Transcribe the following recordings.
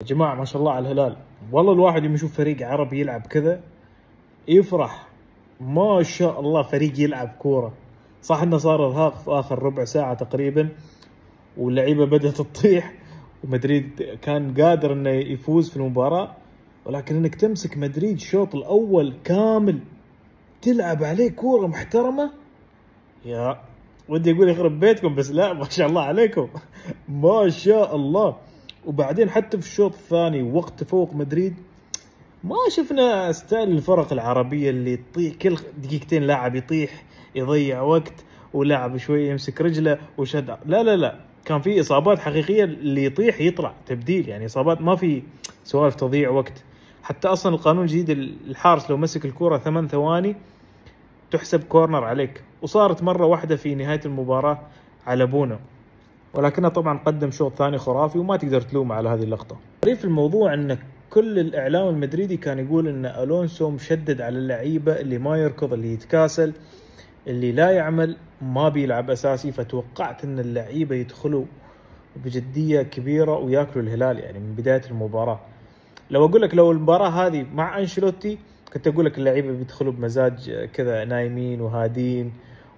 يا جماعة ما شاء الله على الهلال، والله الواحد يوم يشوف فريق عربي يلعب كذا يفرح. ما شاء الله فريق يلعب كورة. صح انه صار ارهاق في اخر ربع ساعة تقريبا واللعيبة بدأت تطيح ومدريد كان قادر انه يفوز في المباراة، ولكن انك تمسك مدريد الشوط الاول كامل تلعب عليه كورة محترمة، يا ودي اقول يخرب بيتكم بس لا ما شاء الله عليكم ما شاء الله. وبعدين حتى في الشوط الثاني وقت تفوق مدريد ما شفنا ستايل الفرق العربية اللي تطيح كل دقيقتين لاعب يطيح يضيع وقت ولاعب شوي يمسك رجله وشد. لا لا لا، كان في إصابات حقيقية، اللي يطيح يطلع تبديل، يعني إصابات ما في سوالف تضيع وقت. حتى أصلا القانون الجديد الحارس لو مسك الكرة 8 ثواني تحسب كورنر عليك، وصارت مرة واحدة في نهاية المباراة على بونو، ولكنه طبعا قدم شوط ثاني خرافي وما تقدر تلومه على هذه اللقطة. غريب في الموضوع ان كل الاعلام المدريدي كان يقول ان الونسو مشدد على اللعيبة، اللي ما يركض، اللي يتكاسل، اللي لا يعمل ما بيلعب اساسي. فتوقعت ان اللعيبة يدخلوا بجدية كبيرة وياكلوا الهلال يعني من بداية المباراة. لو اقول لك لو المباراة هذه مع انشيلوتي كنت اقول لك اللعيبة بيدخلوا بمزاج كذا نايمين وهادين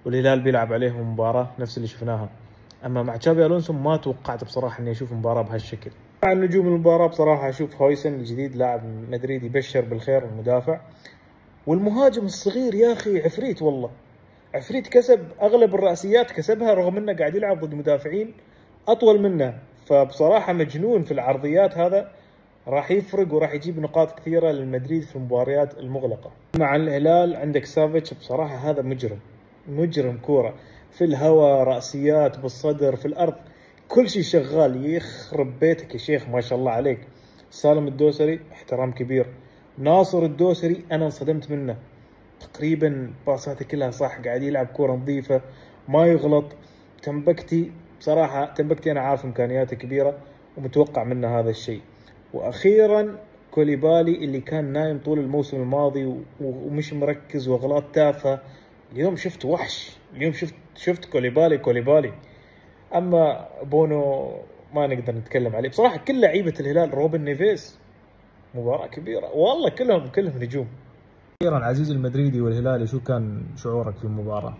والهلال بيلعب عليهم مباراة نفس اللي شفناها. اما مع تشابي الونسو ما توقعت بصراحه اني اشوف مباراه بهالشكل. مع نجوم المباراه بصراحه اشوف هويسن الجديد لاعب مدريد يبشر بالخير، المدافع والمهاجم الصغير يا اخي عفريت، والله عفريت، كسب اغلب الرأسيات كسبها رغم انه قاعد يلعب ضد مدافعين اطول منه. فبصراحه مجنون في العرضيات، هذا راح يفرق وراح يجيب نقاط كثيره للمدريد في المباريات المغلقه. مع الهلال عندك سافيتش، بصراحه هذا مجرم كوره في الهواء، رأسيات بالصدر في الأرض، كل شيء شغال. يخرب بيتك يا شيخ ما شاء الله عليك. سالم الدوسري احترام كبير. ناصر الدوسري أنا انصدمت منه، تقريبا باساته كلها صح، قاعد يلعب كورة نظيفة ما يغلط. تنبكتي بصراحة، تنبكتي أنا عارف إمكانياته كبيرة ومتوقع منه هذا الشيء. وأخيرا كوليبالي اللي كان نايم طول الموسم الماضي ومش مركز وأغلاط تافهة، اليوم شفت وحش، اليوم شفت كوليبالي. اما بونو ما نقدر نتكلم عليه بصراحه. كل لعيبه الهلال، روبن نيفيز مباراه كبيره والله، كلهم نجوم. اخيرا عزيزي المدريدي والهلالي، شو كان شعورك في المباراه؟